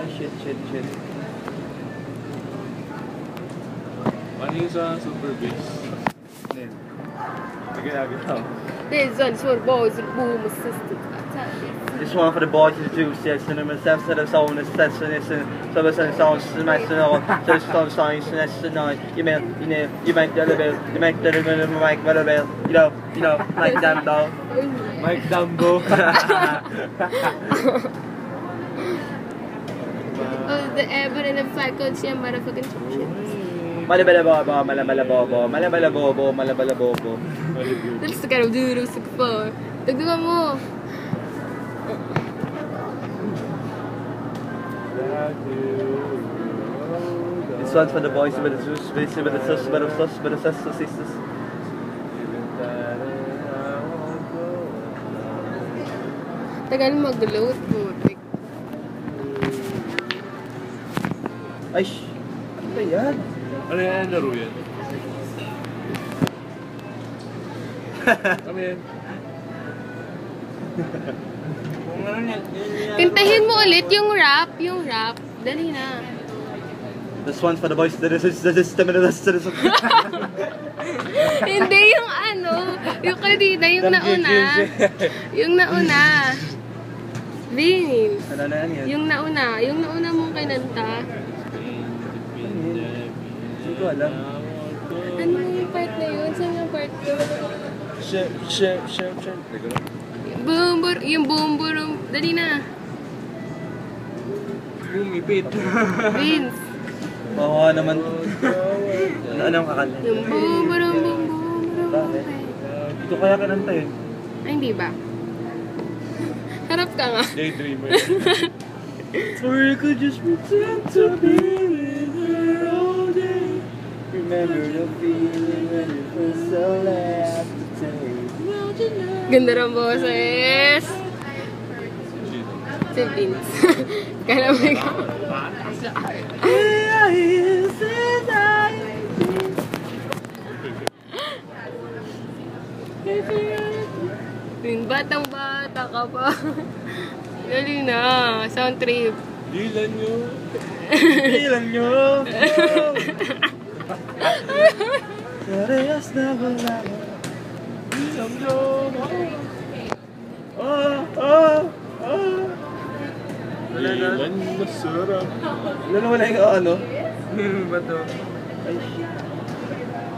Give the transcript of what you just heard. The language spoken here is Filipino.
shit. Paano yung sa super bass? This one's for boys and boom assisted. This one for the boys to do sets and the steps of the soul and the steps and this and so the sound smash and all so the sound science and that's the night you make the level you make the level you know like Dumbo Mike Dumbo. Oh, the ever in the faculty and motherfucking shit. Malabalabobo. That's the kind of dude who's looking for. Dagdagan mo. This one's for the boys with the juice, with the sisters. Tagal mag-load po. Ay, ano ba yan? Ano yan? Laro yan? Ano yan? Kantahin mo ulit yung rap. Dali na. This one's for the boys, the system. Hindi yung yung kanina, yung nauna. Vince. Ano na yan? Yung nauna mong kinanta. Hindi ko alam. Ano yung part na yun? Saan yung part yun? Share. Yung boom. Dali na. Bumipit. Vince. Oo naman. Anong kakanta? Yung boom. Bakit? Ito kaya kinanta yun. Ay, hindi ba? Harap ka nga. Daydreamer. Or you could just pretend to be with her all day. Remember the feeling when you first so last day. Ganda ng boses. Si Vince. Kala mo ikaw. Yung batang-bata ka pa. Dali na. Sound trip. Dilan nyo. Parehas na wala. Dilan nyo. Dilan masarap. wala yung ano? Ano ba to? Ay, shit.